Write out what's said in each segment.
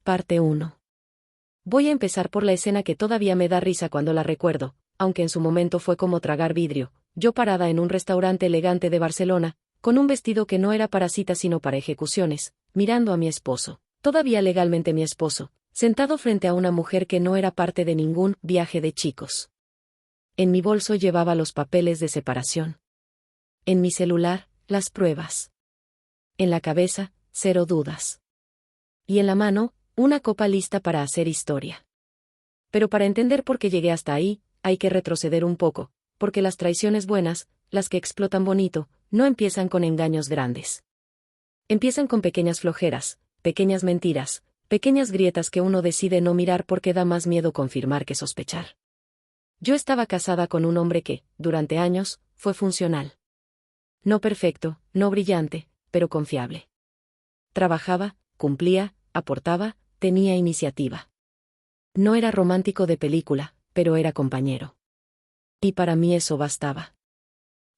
Parte 1. Voy a empezar por la escena que todavía me da risa cuando la recuerdo, aunque en su momento fue como tragar vidrio. Yo parada en un restaurante elegante de Barcelona, con un vestido que no era para citas sino para ejecuciones, mirando a mi esposo, todavía legalmente mi esposo, sentado frente a una mujer que no era parte de ningún viaje de chicos. En mi bolso llevaba los papeles de separación. En mi celular, las pruebas. En la cabeza, 0 dudas. Y en la mano, una copa lista para hacer historia. Pero para entender por qué llegué hasta ahí, hay que retroceder un poco, porque las traiciones buenas, las que explotan bonito, no empiezan con engaños grandes. Empiezan con pequeñas flojeras, pequeñas mentiras, pequeñas grietas que uno decide no mirar porque da más miedo confirmar que sospechar. Yo estaba casada con un hombre que, durante años, fue funcional. No perfecto, no brillante, pero confiable. Trabajaba, cumplía, aportaba, tenía iniciativa. No era romántico de película, pero era compañero. Y para mí eso bastaba.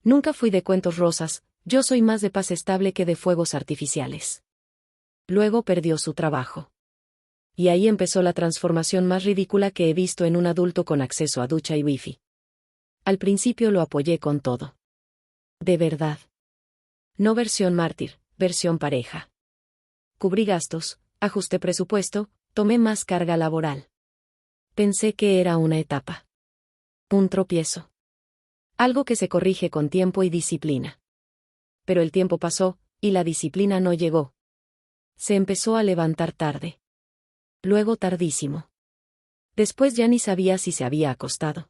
Nunca fui de cuentos rosas, yo soy más de paz estable que de fuegos artificiales. Luego perdió su trabajo. Y ahí empezó la transformación más ridícula que he visto en un adulto con acceso a ducha y wifi. Al principio lo apoyé con todo. De verdad. No versión mártir, versión pareja. Cubrí gastos, ajusté presupuesto, tomé más carga laboral. Pensé que era una etapa. Un tropiezo. Algo que se corrige con tiempo y disciplina. Pero el tiempo pasó, y la disciplina no llegó. Se empezó a levantar tarde. Luego tardísimo. Después ya ni sabía si se había acostado.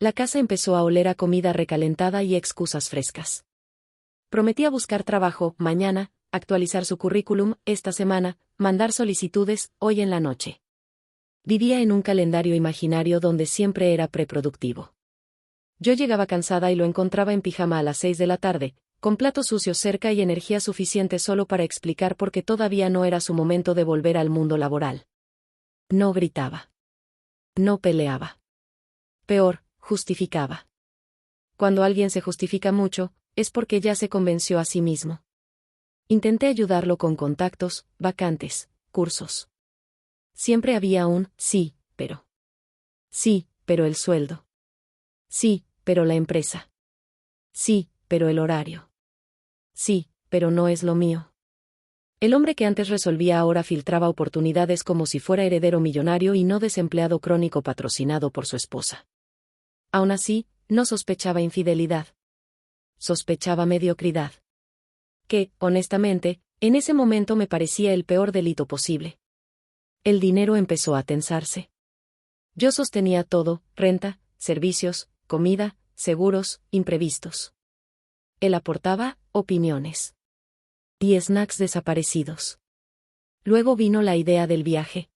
La casa empezó a oler a comida recalentada y excusas frescas. Prometía buscar trabajo, mañana, actualizar su currículum, esta semana, mandar solicitudes, hoy en la noche. Vivía en un calendario imaginario donde siempre era preproductivo. Yo llegaba cansada y lo encontraba en pijama a las 6 de la tarde, con platos sucios cerca y energía suficiente solo para explicar por qué todavía no era su momento de volver al mundo laboral. No gritaba. No peleaba. Peor, justificaba. Cuando alguien se justifica mucho, es porque ya se convenció a sí mismo. Intenté ayudarlo con contactos, vacantes, cursos. Siempre había un sí, pero. Sí, pero el sueldo. Sí, pero la empresa. Sí, pero el horario. Sí, pero no es lo mío. El hombre que antes resolvía ahora filtraba oportunidades como si fuera heredero millonario y no desempleado crónico patrocinado por su esposa. Aún así, no sospechaba infidelidad. Sospechaba mediocridad. Que, honestamente, en ese momento me parecía el peor delito posible. El dinero empezó a tensarse. Yo sostenía todo, renta, servicios, comida, seguros, imprevistos. Él aportaba opiniones. Y snacks desaparecidos. Luego vino la idea del viaje.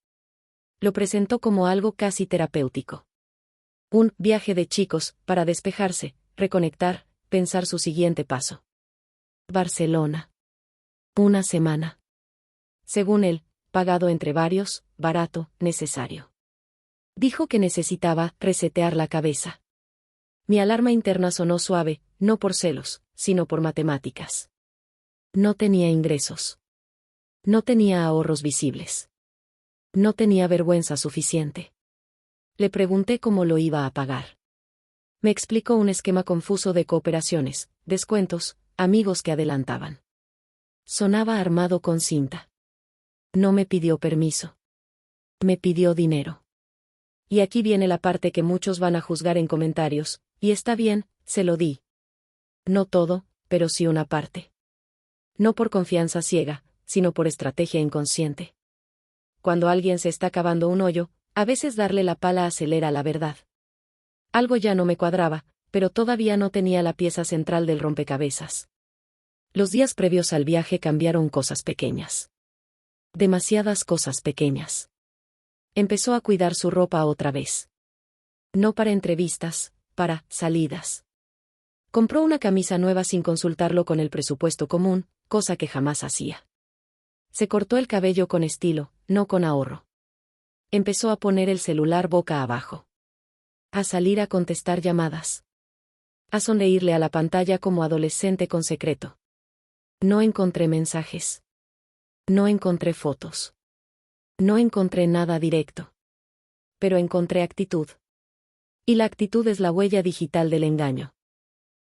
Lo presentó como algo casi terapéutico. Un viaje de chicos, para despejarse, reconectar, pensar su siguiente paso. Barcelona. Una semana. Según él, pagado entre varios, barato, necesario. Dijo que necesitaba resetear la cabeza. Mi alarma interna sonó suave, no por celos, sino por matemáticas. No tenía ingresos. No tenía ahorros visibles. No tenía vergüenza suficiente. Le pregunté cómo lo iba a pagar. Me explicó un esquema confuso de cooperaciones, descuentos, amigos que adelantaban. Sonaba armado con cinta. No me pidió permiso. Me pidió dinero. Y aquí viene la parte que muchos van a juzgar en comentarios, y está bien, se lo di. No todo, pero sí una parte. No por confianza ciega, sino por estrategia inconsciente. Cuando alguien se está cavando un hoyo, a veces darle la pala acelera la verdad. Algo ya no me cuadraba, pero todavía no tenía la pieza central del rompecabezas. Los días previos al viaje cambiaron cosas pequeñas. Demasiadas cosas pequeñas. Empezó a cuidar su ropa otra vez. No para entrevistas, para salidas. Compró una camisa nueva sin consultarlo con el presupuesto común, cosa que jamás hacía. Se cortó el cabello con estilo, no con ahorro. Empezó a poner el celular boca abajo. A salir a contestar llamadas. A sonreírle a la pantalla como adolescente con secreto. No encontré mensajes. No encontré fotos. No encontré nada directo. Pero encontré actitud. Y la actitud es la huella digital del engaño.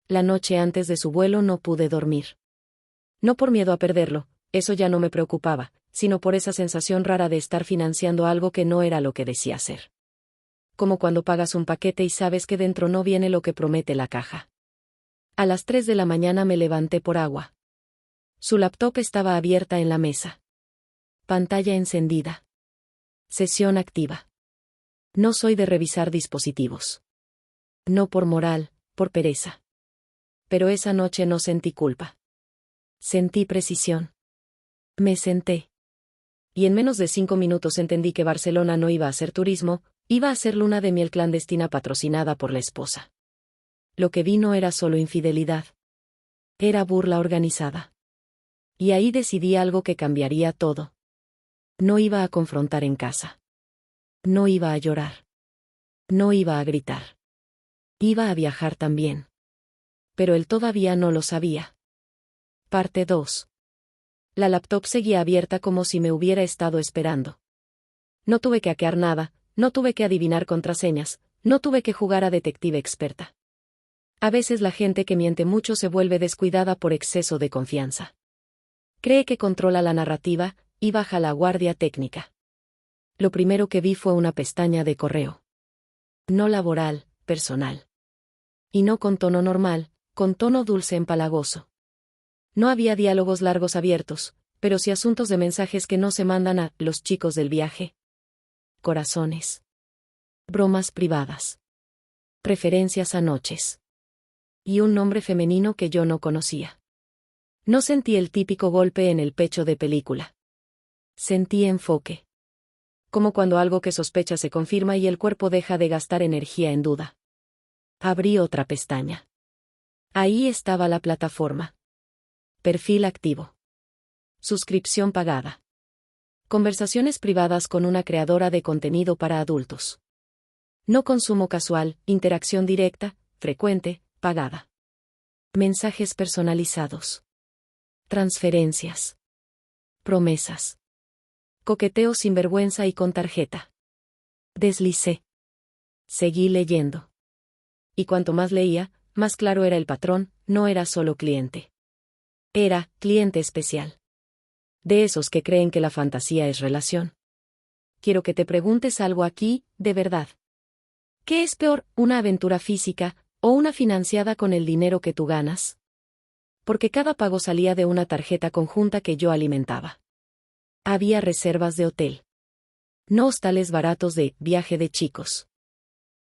La noche antes de su vuelo no pude dormir. No por miedo a perderlo, eso ya no me preocupaba, sino por esa sensación rara de estar financiando algo que no era lo que decía ser. Como cuando pagas un paquete y sabes que dentro no viene lo que promete la caja. A las 3 de la mañana me levanté por agua. Su laptop estaba abierta en la mesa. Pantalla encendida. Sesión activa. No soy de revisar dispositivos. No por moral, por pereza. Pero esa noche no sentí culpa. Sentí precisión. Me senté. Y en menos de 5 minutos entendí que Barcelona no iba a ser turismo, iba a ser luna de miel clandestina patrocinada por la esposa. Lo que vi no era solo infidelidad. Era burla organizada. Y ahí decidí algo que cambiaría todo. No iba a confrontar en casa. No iba a llorar. No iba a gritar. Iba a viajar también. Pero él todavía no lo sabía. Parte 2. La laptop seguía abierta como si me hubiera estado esperando. No tuve que hackear nada, no tuve que adivinar contraseñas, no tuve que jugar a detective experta. A veces la gente que miente mucho se vuelve descuidada por exceso de confianza. Cree que controla la narrativa, y baja la guardia técnica. Lo primero que vi fue una pestaña de correo. No laboral, personal. Y no con tono normal, con tono dulce empalagoso. No había diálogos largos abiertos, pero sí asuntos de mensajes que no se mandan a los chicos del viaje. Corazones. Bromas privadas. Referencias a noches. Y un nombre femenino que yo no conocía. No sentí el típico golpe en el pecho de película. Sentí enfoque. Como cuando algo que sospecha se confirma y el cuerpo deja de gastar energía en duda. Abrí otra pestaña. Ahí estaba la plataforma. Perfil activo. Suscripción pagada. Conversaciones privadas con una creadora de contenido para adultos. No consumo casual, interacción directa, frecuente, pagada. Mensajes personalizados. Transferencias. Promesas. Coqueteo sin vergüenza y con tarjeta. Deslicé. Seguí leyendo. Y cuanto más leía, más claro era el patrón, no era solo cliente. Era cliente especial. De esos que creen que la fantasía es relación. Quiero que te preguntes algo aquí, de verdad. ¿Qué es peor, una aventura física, o una financiada con el dinero que tú ganas? Porque cada pago salía de una tarjeta conjunta que yo alimentaba. Había reservas de hotel. No hostales baratos de viaje de chicos.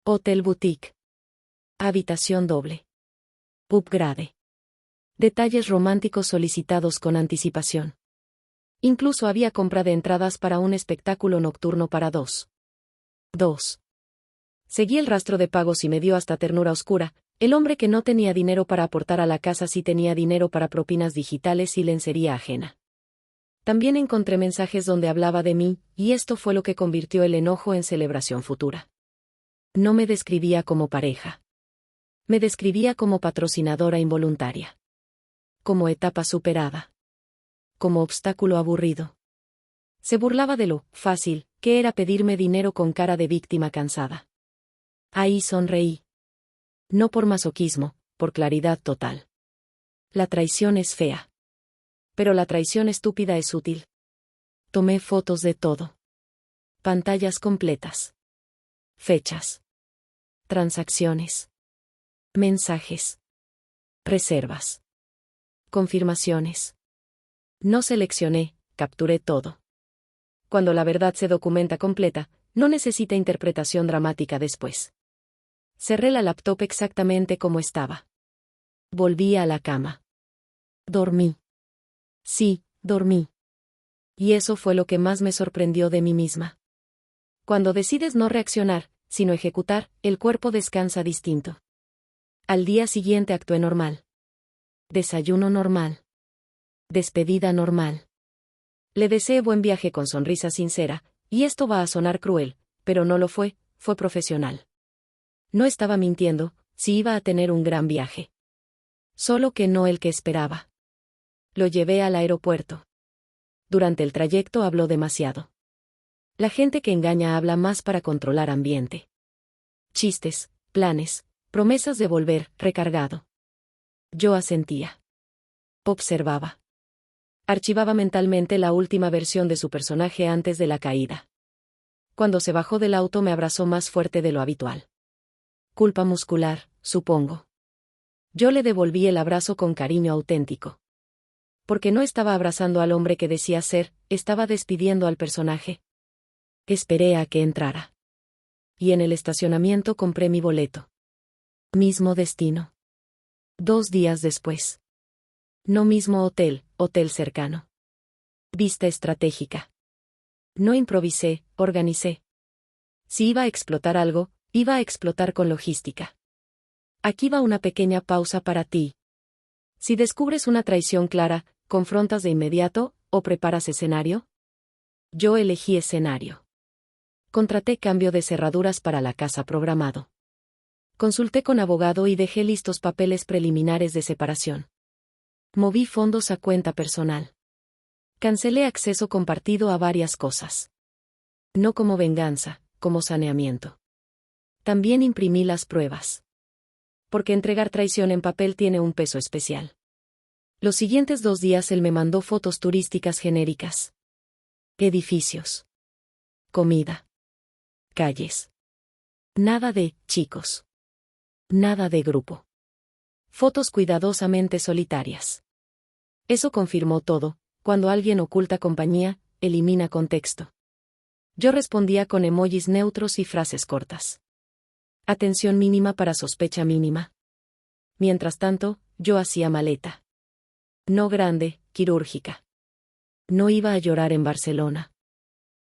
Hotel boutique. Habitación doble. Upgrade. Detalles románticos solicitados con anticipación. Incluso había compra de entradas para un espectáculo nocturno para 2. Seguí el rastro de pagos y me dio hasta ternura oscura. El hombre que no tenía dinero para aportar a la casa sí tenía dinero para propinas digitales y lencería ajena. También encontré mensajes donde hablaba de mí, y esto fue lo que convirtió el enojo en celebración futura. No me describía como pareja. Me describía como patrocinadora involuntaria. Como etapa superada. Como obstáculo aburrido. Se burlaba de lo fácil que era pedirme dinero con cara de víctima cansada. Ahí sonreí. No por masoquismo, por claridad total. La traición es fea. Pero la traición estúpida es útil. Tomé fotos de todo. Pantallas completas. Fechas. Transacciones. Mensajes. Reservas. Confirmaciones. No seleccioné, capturé todo. Cuando la verdad se documenta completa, no necesita interpretación dramática después. Cerré la laptop exactamente como estaba. Volví a la cama. Dormí. Sí, dormí. Y eso fue lo que más me sorprendió de mí misma. Cuando decides no reaccionar, sino ejecutar, el cuerpo descansa distinto. Al día siguiente actué normal. Desayuno normal. Despedida normal. Le deseé buen viaje con sonrisa sincera, y esto va a sonar cruel, pero no lo fue, fue profesional. No estaba mintiendo, sí iba a tener un gran viaje. Solo que no el que esperaba. Lo llevé al aeropuerto. Durante el trayecto habló demasiado. La gente que engaña habla más para controlar ambiente. Chistes, planes, promesas de volver, recargado. Yo asentía. Observaba. Archivaba mentalmente la última versión de su personaje antes de la caída. Cuando se bajó del auto me abrazó más fuerte de lo habitual. Culpa muscular, supongo. Yo le devolví el abrazo con cariño auténtico. Porque no estaba abrazando al hombre que decía ser, estaba despidiendo al personaje. Esperé a que entrara. Y en el estacionamiento compré mi boleto. Mismo destino. 2 días después. No mismo hotel, hotel cercano. Vista estratégica. No improvisé, organicé. Si iba a explotar algo, iba a explotar con logística. Aquí va una pequeña pausa para ti. Si descubres una traición clara, ¿confrontas de inmediato, o preparas escenario? Yo elegí escenario. Contraté cambio de cerraduras para la casa programado. Consulté con abogado y dejé listos papeles preliminares de separación. Moví fondos a cuenta personal. Cancelé acceso compartido a varias cosas. No como venganza, como saneamiento. También imprimí las pruebas. Porque entregar traición en papel tiene un peso especial. Los siguientes 2 días él me mandó fotos turísticas genéricas. Edificios. Comida. Calles. Nada de chicos. Nada de grupo. Fotos cuidadosamente solitarias. Eso confirmó todo. Cuando alguien oculta compañía, elimina contexto. Yo respondía con emojis neutros y frases cortas. Atención mínima para sospecha mínima. Mientras tanto, yo hacía maleta. No grande, quirúrgica. No iba a llorar en Barcelona.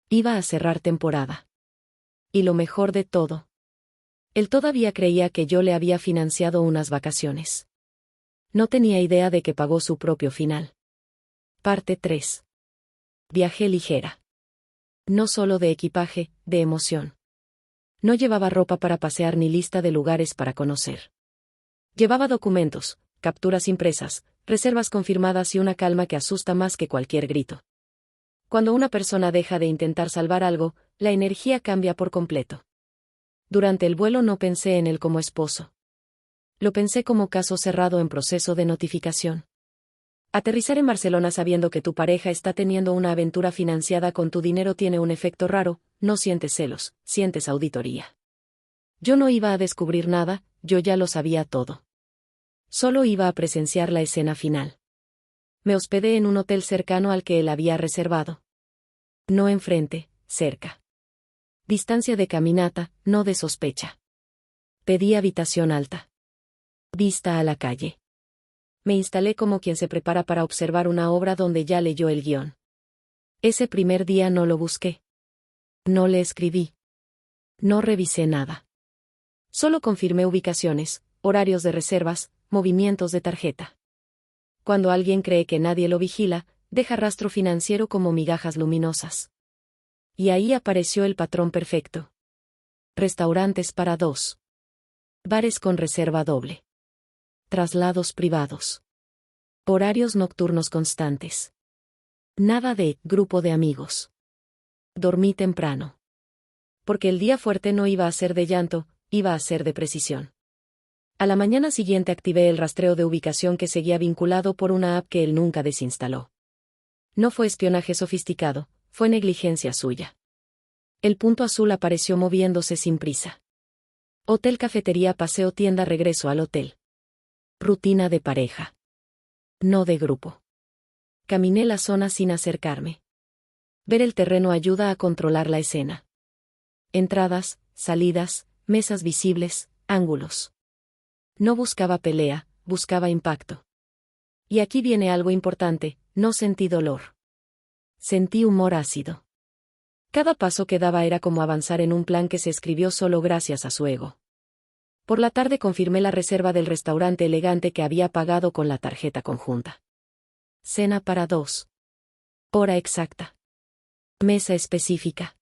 Iba a cerrar temporada. Y lo mejor de todo. Él todavía creía que yo le había financiado unas vacaciones. No tenía idea de que pagó su propio final. Parte 3. Viajé ligera. No solo de equipaje, de emoción. No llevaba ropa para pasear ni lista de lugares para conocer. Llevaba documentos, capturas impresas, reservas confirmadas y una calma que asusta más que cualquier grito. Cuando una persona deja de intentar salvar algo, la energía cambia por completo. Durante el vuelo no pensé en él como esposo. Lo pensé como caso cerrado en proceso de notificación. Aterrizar en Barcelona sabiendo que tu pareja está teniendo una aventura financiada con tu dinero tiene un efecto raro, no sientes celos, sientes auditoría. Yo no iba a descubrir nada, yo ya lo sabía todo. Solo iba a presenciar la escena final. Me hospedé en un hotel cercano al que él había reservado. No enfrente, cerca. Distancia de caminata, no de sospecha. Pedí habitación alta. Vista a la calle. Me instalé como quien se prepara para observar una obra donde ya leyó el guión. Ese primer día no lo busqué. No le escribí. No revisé nada. Solo confirmé ubicaciones, horarios de reservas, movimientos de tarjeta. Cuando alguien cree que nadie lo vigila, deja rastro financiero como migajas luminosas. Y ahí apareció el patrón perfecto. Restaurantes para 2. Bares con reserva doble. Traslados privados. Horarios nocturnos constantes. Nada de grupo de amigos. Dormí temprano. Porque el día fuerte no iba a ser de llanto, iba a ser de precisión. A la mañana siguiente activé el rastreo de ubicación que seguía vinculado por una app que él nunca desinstaló. No fue espionaje sofisticado, fue negligencia suya. El punto azul apareció moviéndose sin prisa. Hotel, cafetería, paseo, tienda, regreso al hotel. Rutina de pareja. No de grupo. Caminé la zona sin acercarme. Ver el terreno ayuda a controlar la escena. Entradas, salidas, mesas visibles, ángulos. No buscaba pelea, buscaba impacto. Y aquí viene algo importante, no sentí dolor. Sentí humor ácido. Cada paso que daba era como avanzar en un plan que se escribió solo gracias a su ego. Por la tarde confirmé la reserva del restaurante elegante que había pagado con la tarjeta conjunta. Cena para 2. Hora exacta. Mesa específica.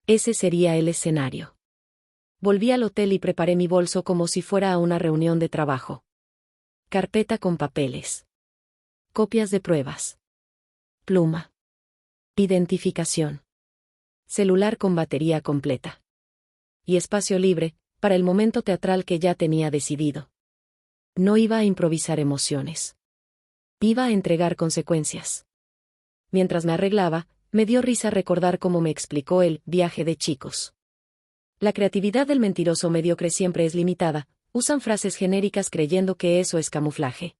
Ese sería el escenario. Volví al hotel y preparé mi bolso como si fuera a una reunión de trabajo. Carpeta con papeles. Copias de pruebas. Pluma. Identificación. celular con batería completa. Y espacio libre, para el momento teatral que ya tenía decidido. No iba a improvisar emociones. Iba a entregar consecuencias. Mientras me arreglaba, me dio risa recordar cómo me explicó el viaje de chicos. La creatividad del mentiroso mediocre siempre es limitada, usan frases genéricas creyendo que eso es camuflaje.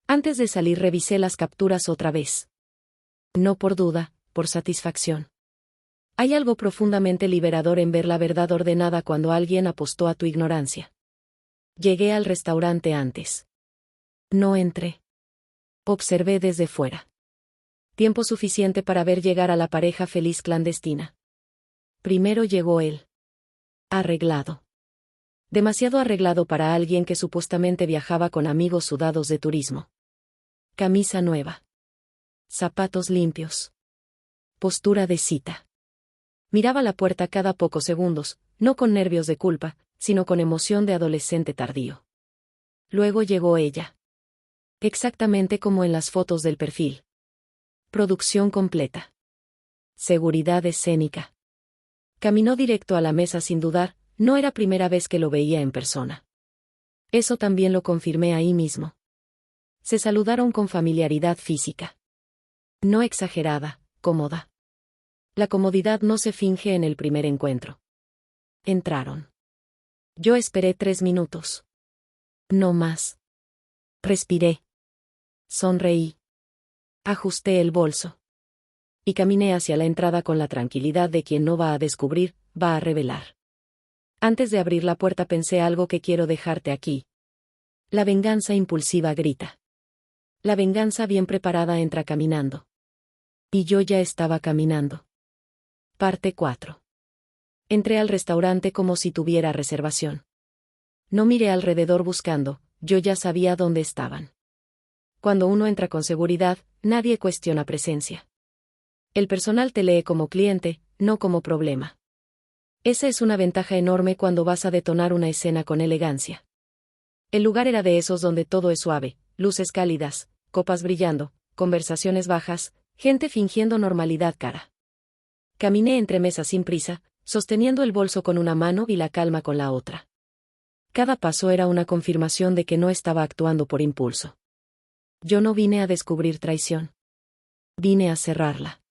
Antes de salir revisé las capturas otra vez. No por duda, por satisfacción. Hay algo profundamente liberador en ver la verdad ordenada cuando alguien apostó a tu ignorancia. Llegué al restaurante antes. No entré. Observé desde fuera. Tiempo suficiente para ver llegar a la pareja feliz clandestina. Primero llegó él. Arreglado. Demasiado arreglado para alguien que supuestamente viajaba con amigos sudados de turismo. Camisa nueva. Zapatos limpios. Postura de cita. Miraba la puerta cada pocos segundos, no con nervios de culpa, sino con emoción de adolescente tardío. Luego llegó ella. Exactamente como en las fotos del perfil. Producción completa. Seguridad escénica. Caminó directo a la mesa sin dudar, no era primera vez que lo veía en persona. Eso también lo confirmé ahí mismo. Se saludaron con familiaridad física. No exagerada, cómoda. La comodidad no se finge en el primer encuentro. Entraron. Yo esperé 3 minutos. No más. Respiré. Sonreí. Ajusté el bolso. Y caminé hacia la entrada con la tranquilidad de quien no va a descubrir, va a revelar. Antes de abrir la puerta pensé algo que quiero dejarte aquí. La venganza impulsiva grita. La venganza bien preparada entra caminando. Y yo ya estaba caminando. Parte 4. Entré al restaurante como si tuviera reservación. No miré alrededor buscando, yo ya sabía dónde estaban. Cuando uno entra con seguridad, nadie cuestiona presencia. El personal te lee como cliente, no como problema. Esa es una ventaja enorme cuando vas a detonar una escena con elegancia. El lugar era de esos donde todo es suave, luces cálidas, copas brillando, conversaciones bajas, gente fingiendo normalidad cara. Caminé entre mesas sin prisa, sosteniendo el bolso con una mano y la calma con la otra. Cada paso era una confirmación de que no estaba actuando por impulso. Yo no vine a descubrir traición. Vine a cerrarla.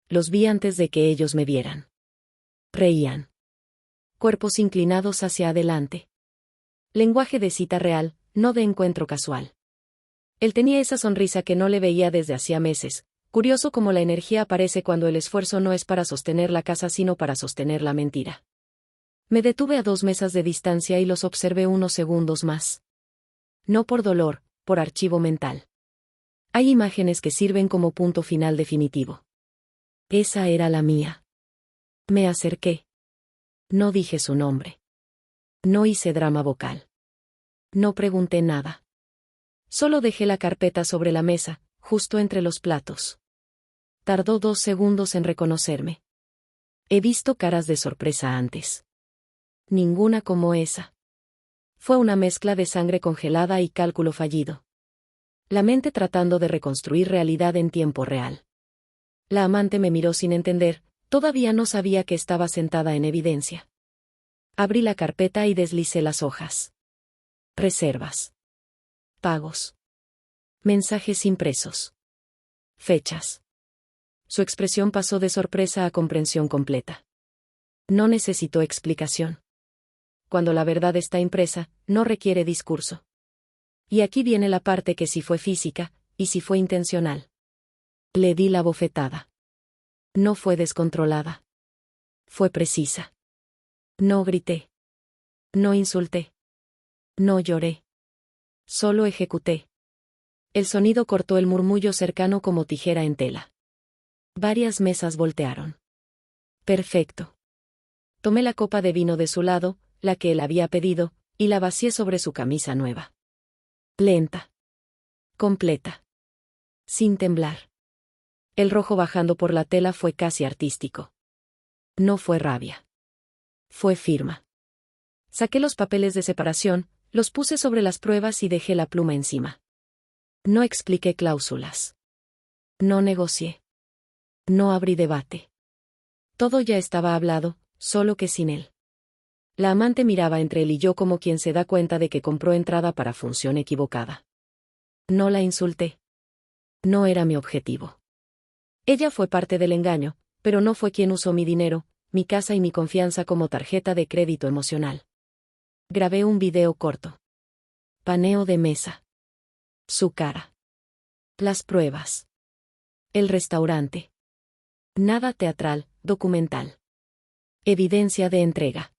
Los vi antes de que ellos me vieran. Reían. Cuerpos inclinados hacia adelante. Lenguaje de cita real, no de encuentro casual. Él tenía esa sonrisa que no le veía desde hacía meses. Curioso cómo la energía aparece cuando el esfuerzo no es para sostener la casa sino para sostener la mentira. Me detuve a 2 mesas de distancia y los observé unos segundos más. No por dolor, por archivo mental. Hay imágenes que sirven como punto final definitivo. Esa era la mía. Me acerqué. No dije su nombre. No hice drama vocal. No pregunté nada. Solo dejé la carpeta sobre la mesa, justo entre los platos. Tardó 2 segundos en reconocerme. He visto caras de sorpresa antes. Ninguna como esa. Fue una mezcla de sangre congelada y cálculo fallido. La mente tratando de reconstruir realidad en tiempo real. La amante me miró sin entender, todavía no sabía que estaba sentada en evidencia. Abrí la carpeta y deslicé las hojas. Reservas. Pagos. Mensajes impresos. Fechas. Su expresión pasó de sorpresa a comprensión completa. No necesitó explicación. Cuando la verdad está impresa, no requiere discurso. Y aquí viene la parte que sí fue física, y sí fue intencional. Le di la bofetada. No fue descontrolada. Fue precisa. No grité. No insulté. No lloré. Solo ejecuté. El sonido cortó el murmullo cercano como tijera en tela. Varias mesas voltearon. Perfecto. Tomé la copa de vino de su lado, la que él había pedido, y la vacié sobre su camisa nueva. Lenta. Completa. Sin temblar. El rojo bajando por la tela fue casi artístico. No fue rabia. Fue firma. Saqué los papeles de separación, los puse sobre las pruebas y dejé la pluma encima. No expliqué cláusulas. No negocié. No abrí debate. Todo ya estaba hablado, solo que sin él. La amante miraba entre él y yo como quien se da cuenta de que compró entrada para función equivocada. No la insulté. No era mi objetivo. Ella fue parte del engaño, pero no fue quien usó mi dinero, mi casa y mi confianza como tarjeta de crédito emocional. Grabé un video corto. Paneo de mesa. Su cara. Las pruebas. El restaurante. Nada teatral, documental. Evidencia de entrega.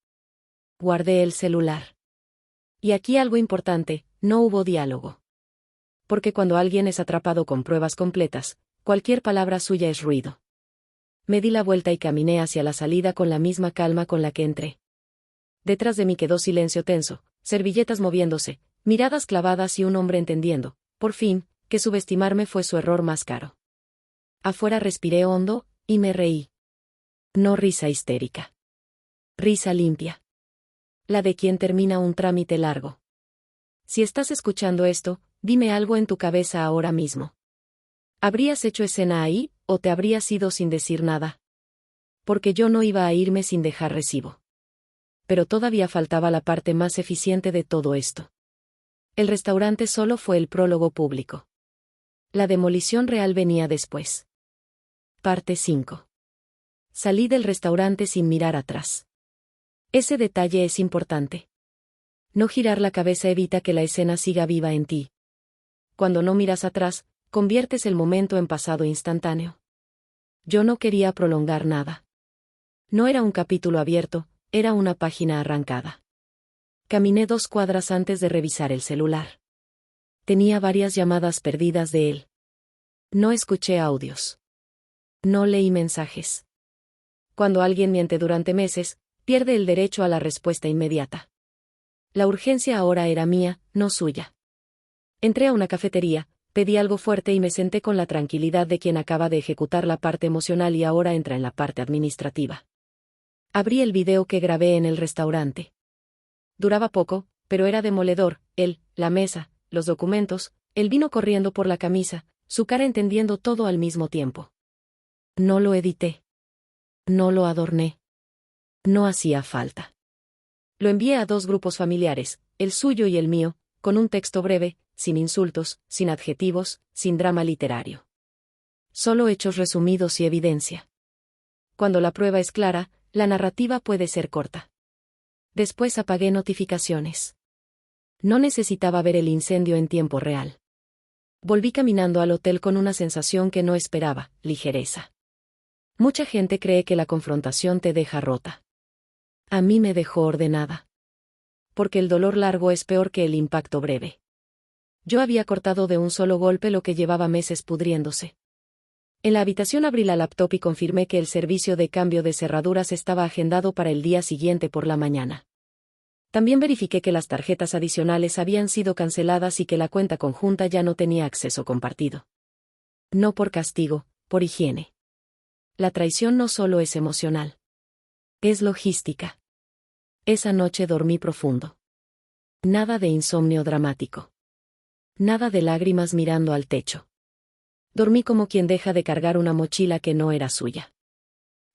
Guardé el celular. Y aquí algo importante, no hubo diálogo. Porque cuando alguien es atrapado con pruebas completas, cualquier palabra suya es ruido. Me di la vuelta y caminé hacia la salida con la misma calma con la que entré. Detrás de mí quedó silencio tenso, servilletas moviéndose, miradas clavadas y un hombre entendiendo, por fin, que subestimarme fue su error más caro. Afuera respiré hondo, y me reí. No risa histérica. Risa limpia. La de quien termina un trámite largo. Si estás escuchando esto, dime algo en tu cabeza ahora mismo. ¿Habrías hecho escena ahí, o te habrías ido sin decir nada? Porque yo no iba a irme sin dejar recibo. Pero todavía faltaba la parte más eficiente de todo esto. El restaurante solo fue el prólogo público. La demolición real venía después. Parte 5. Salí del restaurante sin mirar atrás. Ese detalle es importante. No girar la cabeza evita que la escena siga viva en ti. Cuando no miras atrás, conviertes el momento en pasado instantáneo. Yo no quería prolongar nada. No era un capítulo abierto, era una página arrancada. Caminé 2 cuadras antes de revisar el celular. Tenía varias llamadas perdidas de él. No escuché audios. No leí mensajes. Cuando alguien miente durante meses, pierde el derecho a la respuesta inmediata. La urgencia ahora era mía, no suya. Entré a una cafetería, pedí algo fuerte y me senté con la tranquilidad de quien acaba de ejecutar la parte emocional y ahora entra en la parte administrativa. Abrí el video que grabé en el restaurante. Duraba poco, pero era demoledor, la mesa, los documentos, el vino corriendo por la camisa, su cara entendiendo todo al mismo tiempo. No lo edité. No lo adorné. No hacía falta. Lo envié a 2 grupos familiares, el suyo y el mío, con un texto breve, sin insultos, sin adjetivos, sin drama literario. Solo hechos resumidos y evidencia. Cuando la prueba es clara, la narrativa puede ser corta. Después apagué notificaciones. No necesitaba ver el incendio en tiempo real. Volví caminando al hotel con una sensación que no esperaba, ligereza. Mucha gente cree que la confrontación te deja rota. A mí me dejó ordenada. Porque el dolor largo es peor que el impacto breve. Yo había cortado de un solo golpe lo que llevaba meses pudriéndose. En la habitación abrí la laptop y confirmé que el servicio de cambio de cerraduras estaba agendado para el día siguiente por la mañana. También verifiqué que las tarjetas adicionales habían sido canceladas y que la cuenta conjunta ya no tenía acceso compartido. No por castigo, por higiene. La traición no solo es emocional. Es logística. Esa noche dormí profundo. Nada de insomnio dramático. Nada de lágrimas mirando al techo. Dormí como quien deja de cargar una mochila que no era suya.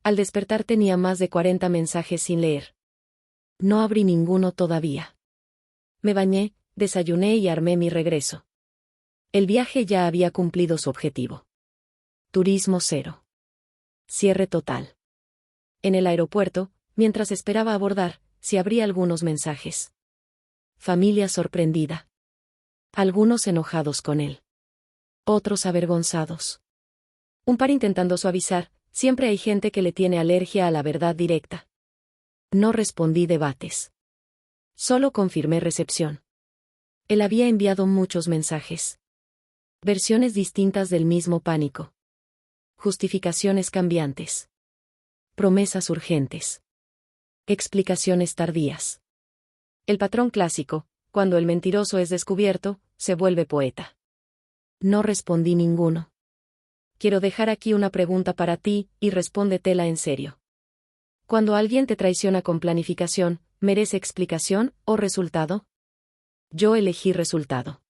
Al despertar tenía más de 40 mensajes sin leer. No abrí ninguno todavía. Me bañé, desayuné y armé mi regreso. El viaje ya había cumplido su objetivo. Turismo cero. Cierre total. En el aeropuerto, mientras esperaba abordar, se abrí algunos mensajes. Familia sorprendida. Algunos enojados con él. Otros avergonzados. Un par intentando suavizar, siempre hay gente que le tiene alergia a la verdad directa. No respondí debates. Solo confirmé recepción. Él había enviado muchos mensajes. Versiones distintas del mismo pánico. Justificaciones cambiantes. Promesas urgentes. Explicaciones tardías. El patrón clásico, cuando el mentiroso es descubierto, se vuelve poeta. No respondí ninguno. Quiero dejar aquí una pregunta para ti, y respóndetela en serio. Cuando alguien te traiciona con planificación, ¿merece explicación o resultado? Yo elegí resultado.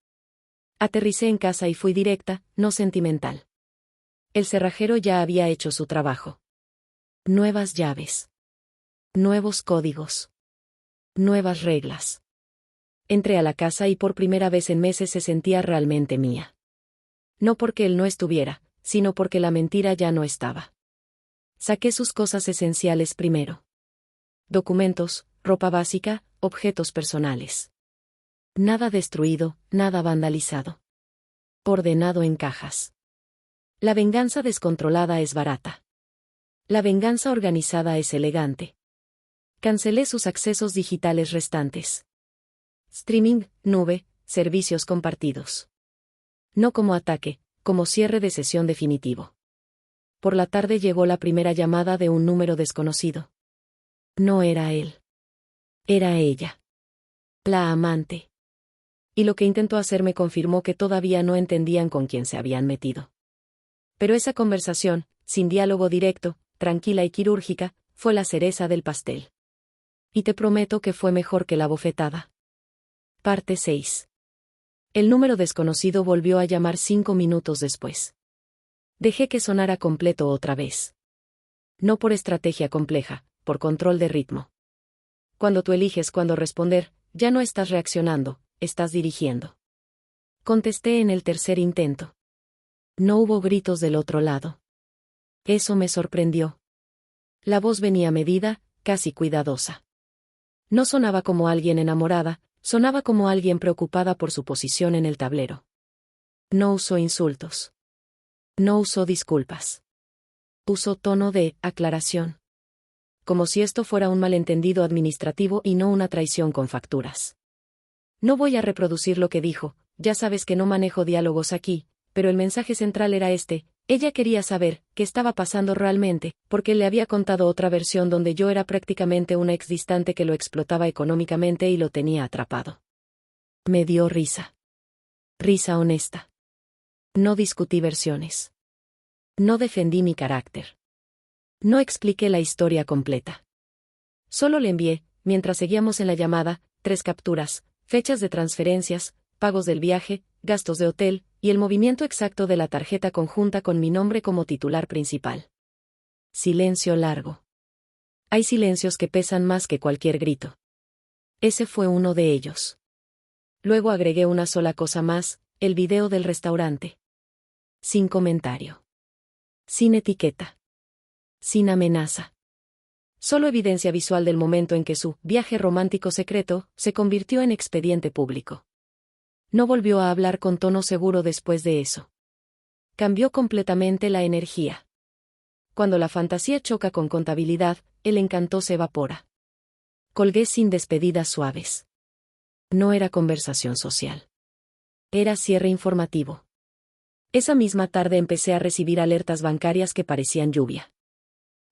Aterricé en casa y fui directa, no sentimental. El cerrajero ya había hecho su trabajo. Nuevas llaves. Nuevos códigos. Nuevas reglas. Entré a la casa y por primera vez en meses se sentía realmente mía. No porque él no estuviera, sino porque la mentira ya no estaba. Saqué sus cosas esenciales primero. Documentos, ropa básica, objetos personales. Nada destruido, nada vandalizado. Ordenado en cajas. La venganza descontrolada es barata. La venganza organizada es elegante. Cancelé sus accesos digitales restantes. Streaming, nube, servicios compartidos. No como ataque, como cierre de sesión definitivo. Por la tarde llegó la primera llamada de un número desconocido. No era él. Era ella. La amante. Y lo que intentó hacer me confirmó que todavía no entendían con quién se habían metido. Pero esa conversación, sin diálogo directo, tranquila y quirúrgica, fue la cereza del pastel. Y te prometo que fue mejor que la bofetada. Parte 6. El número desconocido volvió a llamar 5 minutos después. Dejé que sonara completo otra vez. No por estrategia compleja, por control de ritmo. Cuando tú eliges cuándo responder, ya no estás reaccionando, estás dirigiendo. Contesté en el tercer intento. No hubo gritos del otro lado. Eso me sorprendió. La voz venía medida, casi cuidadosa. No sonaba como alguien enamorada, sonaba como alguien preocupada por su posición en el tablero. No usó insultos. No usó disculpas. Usó tono de aclaración. Como si esto fuera un malentendido administrativo y no una traición con facturas. No voy a reproducir lo que dijo, ya sabes que no manejo diálogos aquí, pero el mensaje central era este: ella quería saber qué estaba pasando realmente, porque le había contado otra versión donde yo era prácticamente una exdistante que lo explotaba económicamente y lo tenía atrapado. Me dio risa. Risa honesta. No discutí versiones. No defendí mi carácter. No expliqué la historia completa. Solo le envié, mientras seguíamos en la llamada, 3 capturas, fechas de transferencias, pagos del viaje, gastos de hotel, y el movimiento exacto de la tarjeta conjunta con mi nombre como titular principal. Silencio largo. Hay silencios que pesan más que cualquier grito. Ese fue uno de ellos. Luego agregué una sola cosa más, el video del restaurante. Sin comentario. Sin etiqueta. Sin amenaza. Solo evidencia visual del momento en que su viaje romántico secreto se convirtió en expediente público. No volvió a hablar con tono seguro después de eso. Cambió completamente la energía. Cuando la fantasía choca con contabilidad, el encanto se evapora. Colgué sin despedidas suaves. No era conversación social. Era cierre informativo. Esa misma tarde empecé a recibir alertas bancarias que parecían lluvia.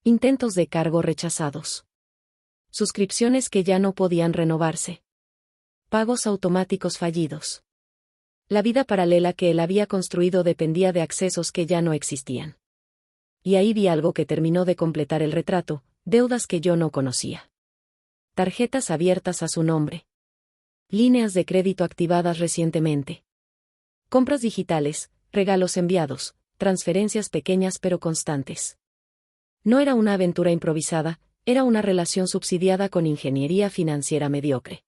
Intentos de cargo rechazados. Suscripciones que ya no podían renovarse. Pagos automáticos fallidos. La vida paralela que él había construido dependía de accesos que ya no existían. Y ahí vi algo que terminó de completar el retrato: deudas que yo no conocía. Tarjetas abiertas a su nombre. Líneas de crédito activadas recientemente. Compras digitales, regalos enviados, transferencias pequeñas pero constantes. No era una aventura improvisada, era una relación subsidiada con ingeniería financiera mediocre.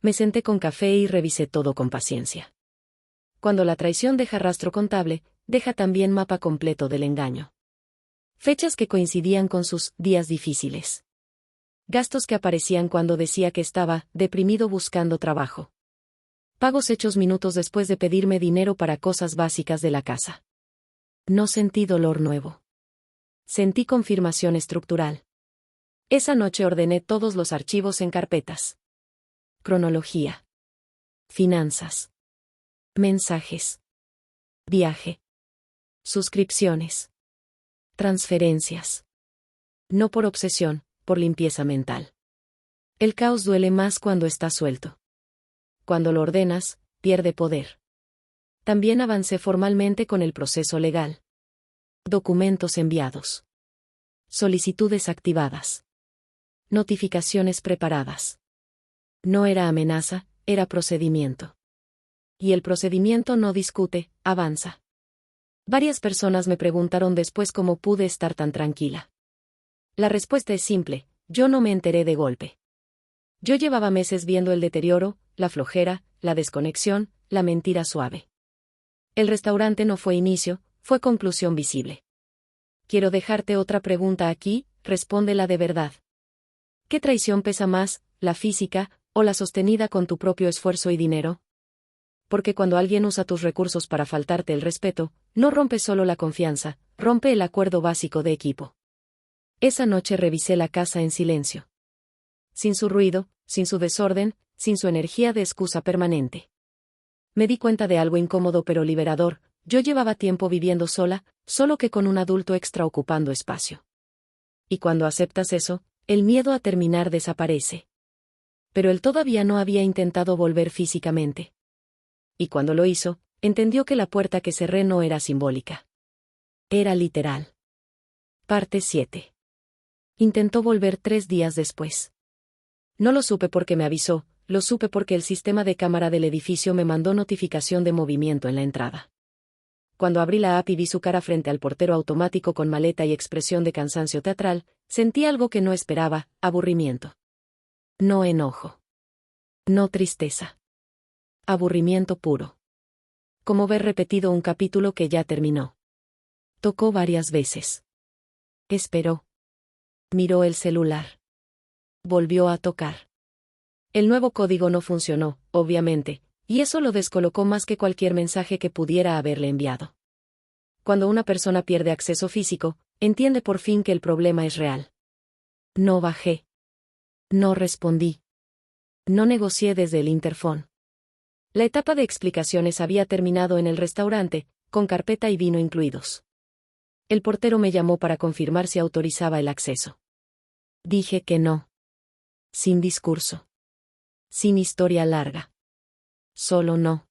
Me senté con café y revisé todo con paciencia. Cuando la traición deja rastro contable, deja también mapa completo del engaño. Fechas que coincidían con sus días difíciles. Gastos que aparecían cuando decía que estaba deprimido buscando trabajo. Pagos hechos minutos después de pedirme dinero para cosas básicas de la casa. No sentí dolor nuevo. Sentí confirmación estructural. Esa noche ordené todos los archivos en carpetas. Cronología. Finanzas. Mensajes. Viaje. Suscripciones. Transferencias. No por obsesión, por limpieza mental. El caos duele más cuando está suelto. Cuando lo ordenas, pierde poder. También avancé formalmente con el proceso legal. Documentos enviados. Solicitudes activadas. Notificaciones preparadas. No era amenaza, era procedimiento. Y el procedimiento no discute, avanza. Varias personas me preguntaron después cómo pude estar tan tranquila. La respuesta es simple: yo no me enteré de golpe. Yo llevaba meses viendo el deterioro, la flojera, la desconexión, la mentira suave. El restaurante no fue inicio, fue conclusión visible. Quiero dejarte otra pregunta aquí, respóndela de verdad. ¿Qué traición pesa más, la física, o la sostenida con tu propio esfuerzo y dinero? Porque cuando alguien usa tus recursos para faltarte el respeto, no rompe solo la confianza, rompe el acuerdo básico de equipo. Esa noche revisé la casa en silencio. Sin su ruido, sin su desorden, sin su energía de excusa permanente. Me di cuenta de algo incómodo pero liberador: yo llevaba tiempo viviendo sola, solo que con un adulto extra ocupando espacio. Y cuando aceptas eso, el miedo a terminar desaparece. Pero él todavía no había intentado volver físicamente. Y cuando lo hizo, entendió que la puerta que cerré no era simbólica. Era literal. Parte 7. Intentó volver 3 días después. No lo supe porque me avisó, lo supe porque el sistema de cámara del edificio me mandó notificación de movimiento en la entrada. Cuando abrí la app y vi su cara frente al portero automático con maleta y expresión de cansancio teatral, sentí algo que no esperaba: aburrimiento. No enojo. No tristeza. Aburrimiento puro. Como ver repetido un capítulo que ya terminó. Tocó varias veces. Esperó. Miró el celular. Volvió a tocar. El nuevo código no funcionó, obviamente, y eso lo descolocó más que cualquier mensaje que pudiera haberle enviado. Cuando una persona pierde acceso físico, entiende por fin que el problema es real. No bajé. No respondí. No negocié desde el interfón. La etapa de explicaciones había terminado en el restaurante, con carpeta y vino incluidos. El portero me llamó para confirmar si autorizaba el acceso. Dije que no. Sin discurso. Sin historia larga. Solo no.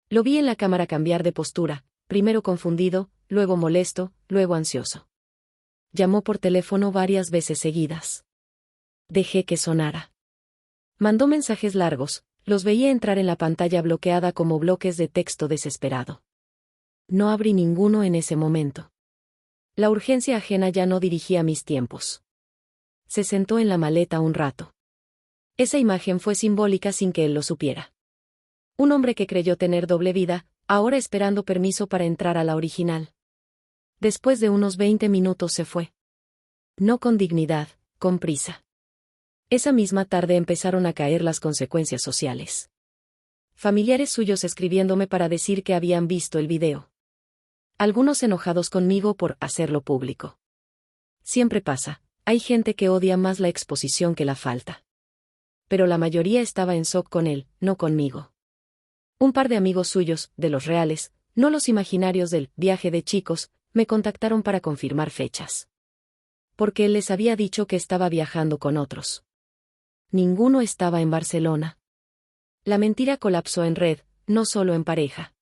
Lo vi en la cámara cambiar de postura, primero confundido, luego molesto, luego ansioso. Llamó por teléfono varias veces seguidas. Dejé que sonara. Mandó mensajes largos, los veía entrar en la pantalla bloqueada como bloques de texto desesperado. No abrí ninguno en ese momento. La urgencia ajena ya no dirigía mis tiempos. Se sentó en la maleta un rato. Esa imagen fue simbólica sin que él lo supiera. Un hombre que creyó tener doble vida, ahora esperando permiso para entrar a la original. Después de unos 20 minutos se fue. No con dignidad, con prisa. Esa misma tarde empezaron a caer las consecuencias sociales. Familiares suyos escribiéndome para decir que habían visto el video. Algunos enojados conmigo por hacerlo público. Siempre pasa, hay gente que odia más la exposición que la falta. Pero la mayoría estaba en shock con él, no conmigo. Un par de amigos suyos, de los reales, no los imaginarios del viaje de chicos, me contactaron para confirmar fechas. Porque él les había dicho que estaba viajando con otros. Ninguno estaba en Barcelona. La mentira colapsó en red, no solo en pareja.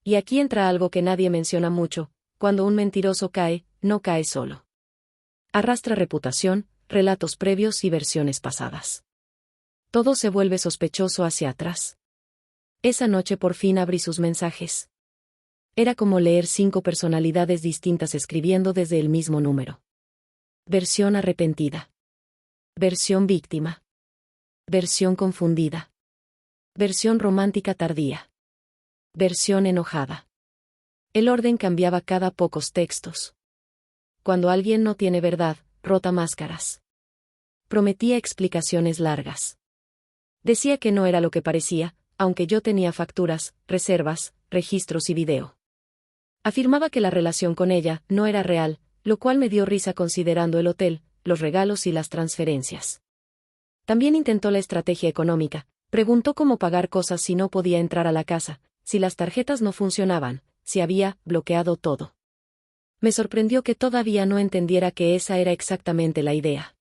Y aquí entra algo que nadie menciona mucho: cuando un mentiroso cae, no cae solo. Arrastra reputación, relatos previos y versiones pasadas. Todo se vuelve sospechoso hacia atrás. Esa noche por fin abrí sus mensajes. Era como leer 5 personalidades distintas escribiendo desde el mismo número. Versión arrepentida. Versión víctima. Versión confundida. Versión romántica tardía. Versión enojada. El orden cambiaba cada pocos textos. Cuando alguien no tiene verdad, rota máscaras. Prometía explicaciones largas. Decía que no era lo que parecía, aunque yo tenía facturas, reservas, registros y video. Afirmaba que la relación con ella no era real, lo cual me dio risa considerando el hotel, los regalos y las transferencias. También intentó la estrategia económica. Preguntó cómo pagar cosas si no podía entrar a la casa, si las tarjetas no funcionaban, si había bloqueado todo. Me sorprendió que todavía no entendiera que esa era exactamente la idea.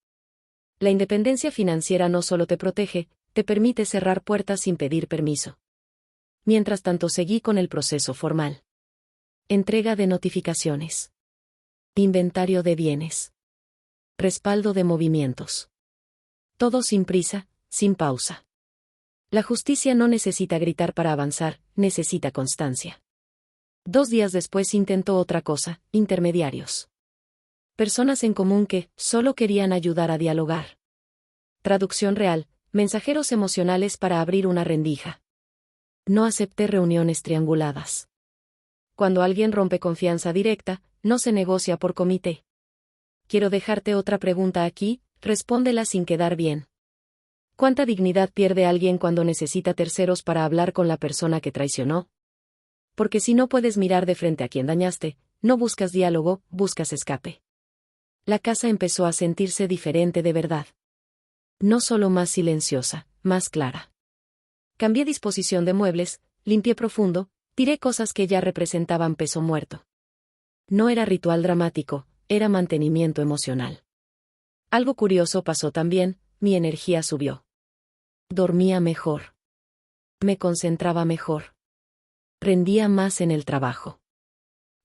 La independencia financiera no solo te protege, te permite cerrar puertas sin pedir permiso. Mientras tanto seguí con el proceso formal. Entrega de notificaciones. Inventario de bienes. Respaldo de movimientos. Todo sin prisa, sin pausa. La justicia no necesita gritar para avanzar, necesita constancia. 2 días después intentó otra cosa: intermediarios. Personas en común que solo querían ayudar a dialogar. Traducción real, mensajeros emocionales para abrir una rendija. No acepté reuniones trianguladas. Cuando alguien rompe confianza directa, no se negocia por comité. Quiero dejarte otra pregunta aquí, respóndela sin quedar bien. ¿Cuánta dignidad pierde alguien cuando necesita terceros para hablar con la persona que traicionó? Porque si no puedes mirar de frente a quien dañaste, no buscas diálogo, buscas escape. La casa empezó a sentirse diferente de verdad. No solo más silenciosa, más clara. Cambié disposición de muebles, limpié profundo, tiré cosas que ya representaban peso muerto. No era ritual dramático, era mantenimiento emocional. Algo curioso pasó también, mi energía subió. Dormía mejor. Me concentraba mejor. Rendía más en el trabajo.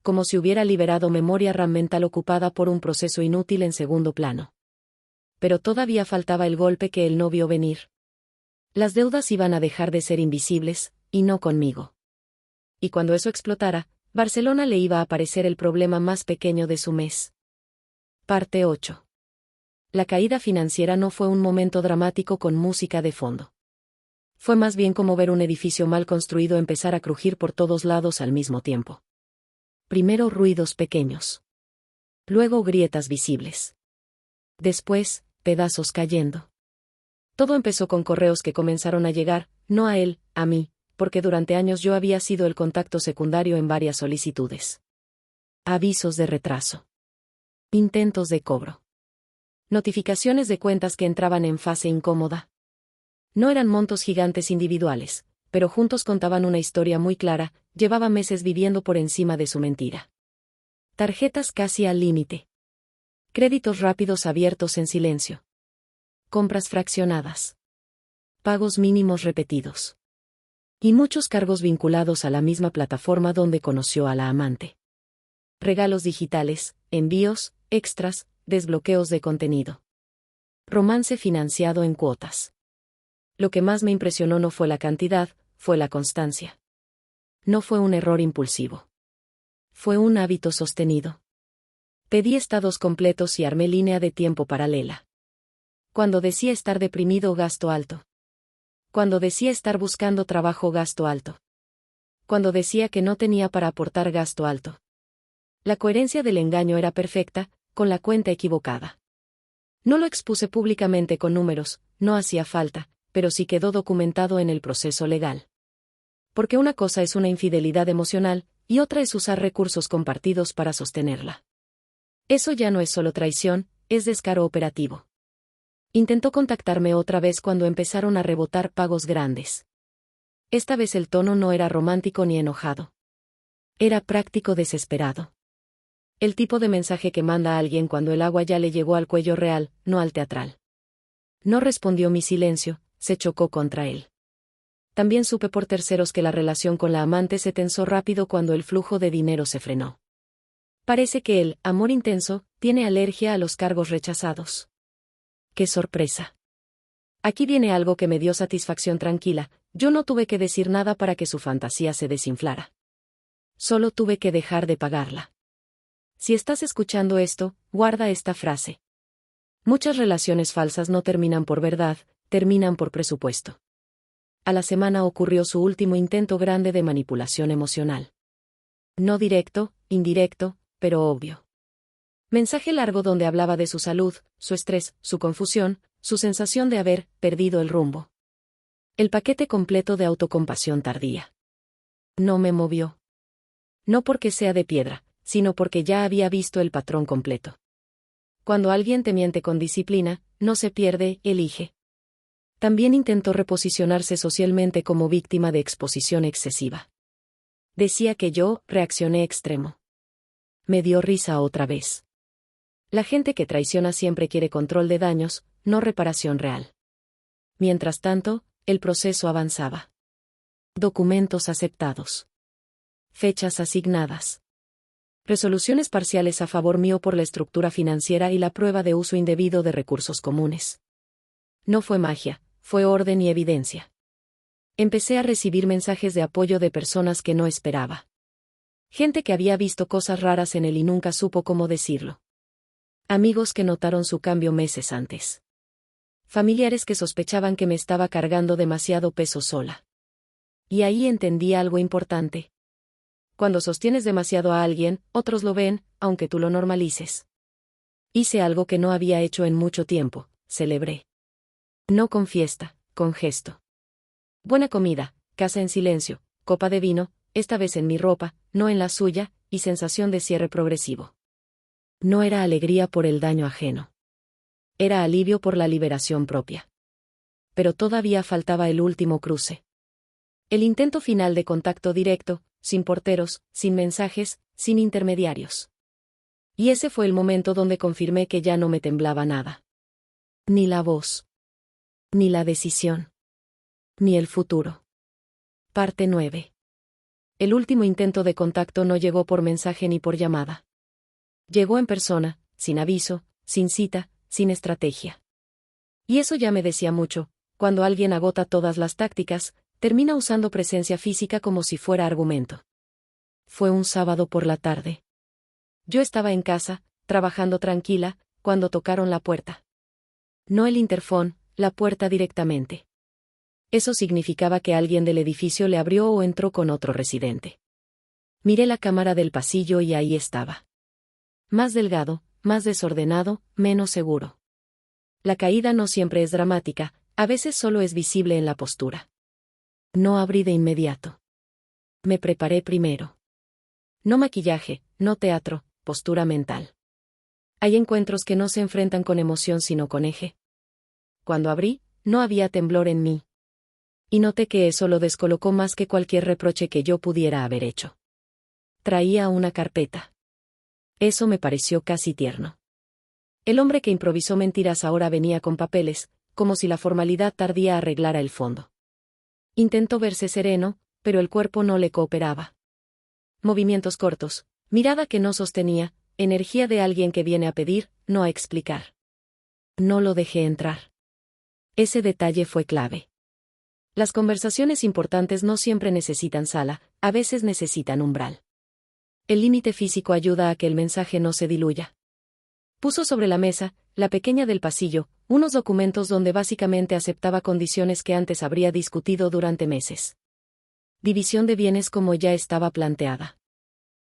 Como si hubiera liberado memoria RAM mental ocupada por un proceso inútil en segundo plano. Pero todavía faltaba el golpe que él no vio venir. Las deudas iban a dejar de ser invisibles, y no conmigo. Y cuando eso explotara, Barcelona le iba a parecer el problema más pequeño de su mes. Parte 8. La caída financiera no fue un momento dramático con música de fondo. Fue más bien como ver un edificio mal construido empezar a crujir por todos lados al mismo tiempo. Primero ruidos pequeños. Luego grietas visibles. Después, pedazos cayendo. Todo empezó con correos que comenzaron a llegar, no a él, a mí, porque durante años yo había sido el contacto secundario en varias solicitudes. Avisos de retraso. Intentos de cobro. Notificaciones de cuentas que entraban en fase incómoda. No eran montos gigantes individuales, pero juntos contaban una historia muy clara, llevaba meses viviendo por encima de su mentira. Tarjetas casi al límite. Créditos rápidos abiertos en silencio. Compras fraccionadas. Pagos mínimos repetidos. Y muchos cargos vinculados a la misma plataforma donde conoció a la amante. Regalos digitales, envíos, extras, desbloqueos de contenido. Romance financiado en cuotas. Lo que más me impresionó no fue la cantidad, fue la constancia. No fue un error impulsivo. Fue un hábito sostenido. Pedí estados completos y armé línea de tiempo paralela. Cuando decía estar deprimido, gasto alto. Cuando decía estar buscando trabajo, gasto alto. Cuando decía que no tenía para aportar, gasto alto. La coherencia del engaño era perfecta, con la cuenta equivocada. No lo expuse públicamente con números, no hacía falta, pero sí quedó documentado en el proceso legal. Porque una cosa es una infidelidad emocional, y otra es usar recursos compartidos para sostenerla. Eso ya no es solo traición, es descaro operativo. Intentó contactarme otra vez cuando empezaron a rebotar pagos grandes. Esta vez el tono no era romántico ni enojado. Era práctico, desesperado. El tipo de mensaje que manda a alguien cuando el agua ya le llegó al cuello real, no al teatral. No respondió mi silencio, se chocó contra él. También supe por terceros que la relación con la amante se tensó rápido cuando el flujo de dinero se frenó. Parece que el amor intenso tiene alergia a los cargos rechazados. ¡Qué sorpresa! Aquí viene algo que me dio satisfacción tranquila, yo no tuve que decir nada para que su fantasía se desinflara. Solo tuve que dejar de pagarla. Si estás escuchando esto, guarda esta frase. Muchas relaciones falsas no terminan por verdad, terminan por presupuesto. A la semana ocurrió su último intento grande de manipulación emocional. No directo, indirecto, pero obvio. Mensaje largo donde hablaba de su salud, su estrés, su confusión, su sensación de haber perdido el rumbo. El paquete completo de autocompasión tardía. No me movió. No porque sea de piedra, sino porque ya había visto el patrón completo. Cuando alguien te miente con disciplina, no se pierde, elige. También intentó reposicionarse socialmente como víctima de exposición excesiva. Decía que yo reaccioné extremo. Me dio risa otra vez. La gente que traiciona siempre quiere control de daños, no reparación real. Mientras tanto, el proceso avanzaba. Documentos aceptados. Fechas asignadas. Resoluciones parciales a favor mío por la estructura financiera y la prueba de uso indebido de recursos comunes. No fue magia, fue orden y evidencia. Empecé a recibir mensajes de apoyo de personas que no esperaba. Gente que había visto cosas raras en él y nunca supo cómo decirlo. Amigos que notaron su cambio meses antes. Familiares que sospechaban que me estaba cargando demasiado peso sola. Y ahí entendí algo importante. Cuando sostienes demasiado a alguien, otros lo ven, aunque tú lo normalices. Hice algo que no había hecho en mucho tiempo, celebré. No con fiesta, con gesto. Buena comida, casa en silencio, copa de vino, esta vez en mi ropa, no en la suya, y sensación de cierre progresivo. No era alegría por el daño ajeno. Era alivio por la liberación propia. Pero todavía faltaba el último cruce. El intento final de contacto directo, sin porteros, sin mensajes, sin intermediarios. Y ese fue el momento donde confirmé que ya no me temblaba nada. Ni la voz. Ni la decisión. Ni el futuro. Parte 9. El último intento de contacto no llegó por mensaje ni por llamada. Llegó en persona, sin aviso, sin cita, sin estrategia. Y eso ya me decía mucho: cuando alguien agota todas las tácticas, termina usando presencia física como si fuera argumento. Fue un sábado por la tarde. Yo estaba en casa, trabajando tranquila, cuando tocaron la puerta. No el interfón, la puerta directamente. Eso significaba que alguien del edificio le abrió o entró con otro residente. Miré la cámara del pasillo y ahí estaba. Más delgado, más desordenado, menos seguro. La caída no siempre es dramática, a veces solo es visible en la postura. No abrí de inmediato. Me preparé primero. No maquillaje, no teatro, postura mental. Hay encuentros que no se enfrentan con emoción sino con eje. Cuando abrí, no había temblor en mí. Y noté que eso lo descolocó más que cualquier reproche que yo pudiera haber hecho. Traía una carpeta. Eso me pareció casi tierno. El hombre que improvisó mentiras ahora venía con papeles, como si la formalidad tardía arreglara el fondo. Intentó verse sereno, pero el cuerpo no le cooperaba. Movimientos cortos, mirada que no sostenía, energía de alguien que viene a pedir, no a explicar. No lo dejé entrar. Ese detalle fue clave. Las conversaciones importantes no siempre necesitan sala, a veces necesitan umbral. El límite físico ayuda a que el mensaje no se diluya. Puso sobre la mesa, la pequeña del pasillo, unos documentos donde básicamente aceptaba condiciones que antes habría discutido durante meses. División de bienes como ya estaba planteada.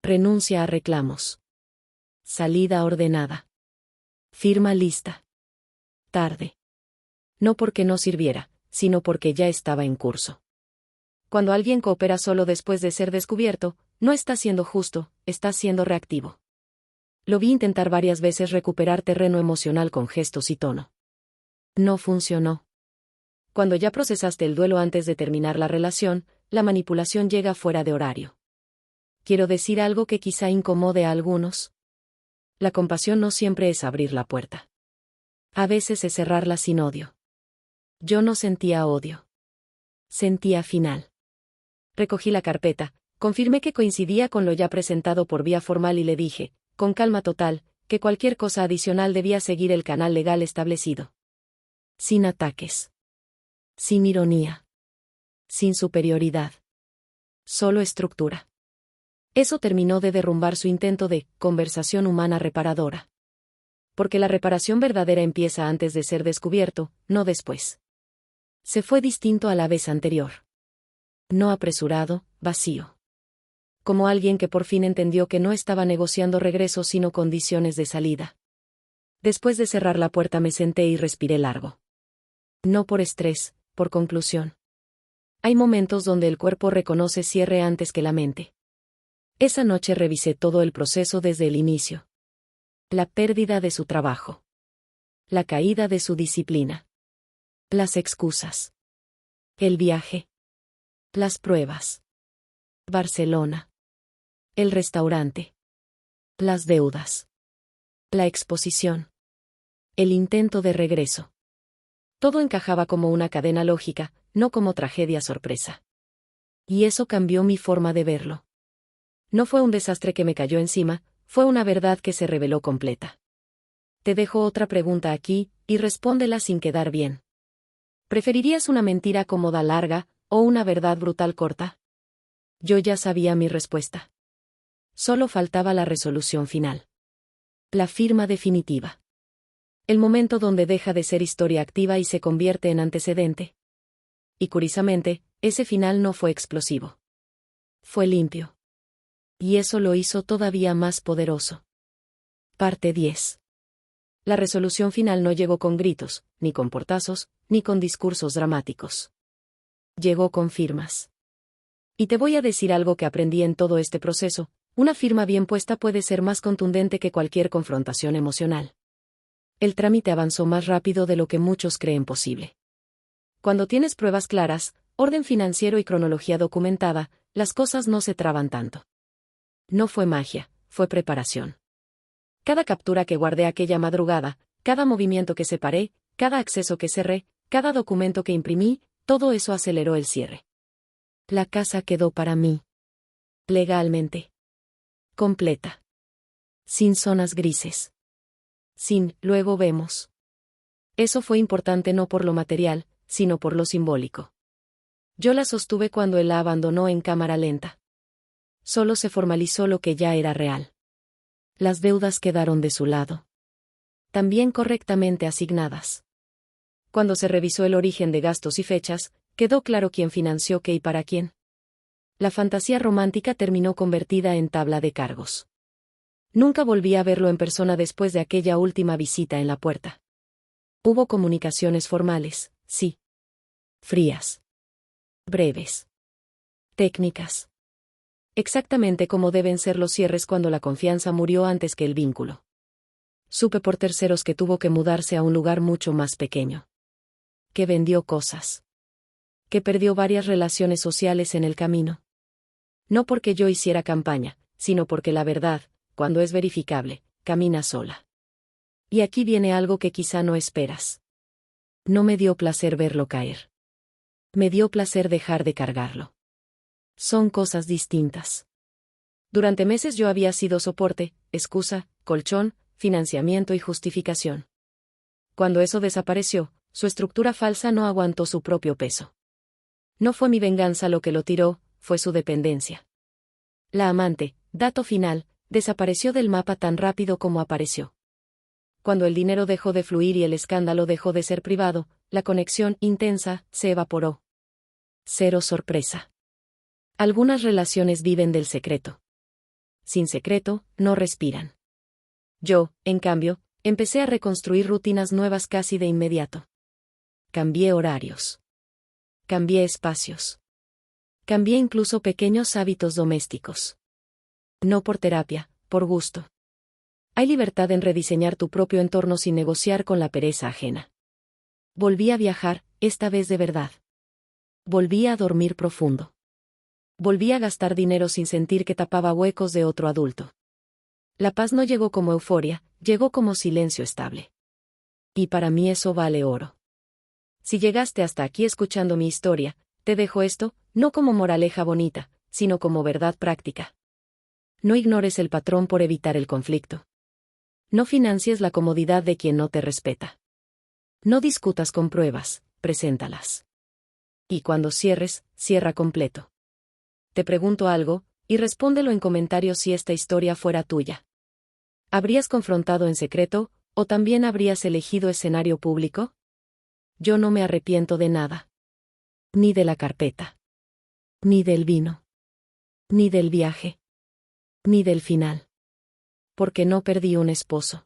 Renuncia a reclamos. Salida ordenada. Firma lista. Tarde. No porque no sirviera, sino porque ya estaba en curso. Cuando alguien coopera solo después de ser descubierto, no está siendo justo, está siendo reactivo. Lo vi intentar varias veces recuperar terreno emocional con gestos y tono. No funcionó. Cuando ya procesaste el duelo antes de terminar la relación, la manipulación llega fuera de horario. Quiero decir algo que quizá incomode a algunos. La compasión no siempre es abrir la puerta. A veces es cerrarla sin odio. Yo no sentía odio. Sentía final. Recogí la carpeta, confirmé que coincidía con lo ya presentado por vía formal y le dije, con calma total, que cualquier cosa adicional debía seguir el canal legal establecido. Sin ataques. Sin ironía. Sin superioridad. Solo estructura. Eso terminó de derrumbar su intento de conversación humana reparadora. Porque la reparación verdadera empieza antes de ser descubierto, no después. Se fue distinto a la vez anterior. No apresurado, vacío. Como alguien que por fin entendió que no estaba negociando regreso sino condiciones de salida. Después de cerrar la puerta me senté y respiré largo. No por estrés, por conclusión. Hay momentos donde el cuerpo reconoce cierre antes que la mente. Esa noche revisé todo el proceso desde el inicio. La pérdida de su trabajo. La caída de su disciplina. Las excusas. El viaje. Las pruebas. Barcelona. El restaurante. Las deudas. La exposición. El intento de regreso. Todo encajaba como una cadena lógica, no como tragedia sorpresa. Y eso cambió mi forma de verlo. No fue un desastre que me cayó encima, fue una verdad que se reveló completa. Te dejo otra pregunta aquí, y respóndela sin quedar bien. ¿Preferirías una mentira cómoda larga, o una verdad brutal corta? Yo ya sabía mi respuesta. Solo faltaba la resolución final. La firma definitiva. El momento donde deja de ser historia activa y se convierte en antecedente. Y curiosamente, ese final no fue explosivo. Fue limpio. Y eso lo hizo todavía más poderoso. Parte 10. La resolución final no llegó con gritos, ni con portazos, ni con discursos dramáticos. Llegó con firmas. Y te voy a decir algo que aprendí en todo este proceso: una firma bien puesta puede ser más contundente que cualquier confrontación emocional. El trámite avanzó más rápido de lo que muchos creen posible. Cuando tienes pruebas claras, orden financiero y cronología documentada, las cosas no se traban tanto. No fue magia, fue preparación. Cada captura que guardé aquella madrugada, cada movimiento que separé, cada acceso que cerré, cada documento que imprimí, todo eso aceleró el cierre. La casa quedó para mí. Legalmente. Completa. Sin zonas grises. Sin "luego vemos". Eso fue importante no por lo material, sino por lo simbólico. Yo la sostuve cuando él la abandonó en cámara lenta. Solo se formalizó lo que ya era real. Las deudas quedaron de su lado. También correctamente asignadas. Cuando se revisó el origen de gastos y fechas, quedó claro quién financió qué y para quién. La fantasía romántica terminó convertida en tabla de cargos. Nunca volví a verlo en persona después de aquella última visita en la puerta. Hubo comunicaciones formales, sí. Frías. Breves. Técnicas. Exactamente como deben ser los cierres cuando la confianza murió antes que el vínculo. Supe por terceros que tuvo que mudarse a un lugar mucho más pequeño. Que vendió cosas. Que perdió varias relaciones sociales en el camino. No porque yo hiciera campaña, sino porque la verdad, cuando es verificable, camina sola. Y aquí viene algo que quizá no esperas. No me dio placer verlo caer. Me dio placer dejar de cargarlo. Son cosas distintas. Durante meses yo había sido soporte, excusa, colchón, financiamiento y justificación. Cuando eso desapareció, su estructura falsa no aguantó su propio peso. No fue mi venganza lo que lo tiró, fue su dependencia. La amante, dato final, desapareció del mapa tan rápido como apareció. Cuando el dinero dejó de fluir y el escándalo dejó de ser privado, la conexión intensa se evaporó. Cero sorpresa. Algunas relaciones viven del secreto. Sin secreto, no respiran. Yo, en cambio, empecé a reconstruir rutinas nuevas casi de inmediato. Cambié horarios. Cambié espacios. Cambié incluso pequeños hábitos domésticos. No por terapia, por gusto. Hay libertad en rediseñar tu propio entorno sin negociar con la pereza ajena. Volví a viajar, esta vez de verdad. Volví a dormir profundo. Volví a gastar dinero sin sentir que tapaba huecos de otro adulto. La paz no llegó como euforia, llegó como silencio estable. Y para mí eso vale oro. Si llegaste hasta aquí escuchando mi historia, te dejo esto, no como moraleja bonita, sino como verdad práctica. No ignores el patrón por evitar el conflicto. No financies la comodidad de quien no te respeta. No discutas con pruebas, preséntalas. Y cuando cierres, cierra completo. Te pregunto algo, y respóndelo en comentarios si esta historia fuera tuya. ¿Habrías confrontado en secreto, o también habrías elegido escenario público? Yo no me arrepiento de nada. Ni de la carpeta. Ni del vino. Ni del viaje. Ni del final. Porque no perdí un esposo.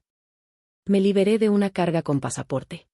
Me liberé de una carga con pasaporte.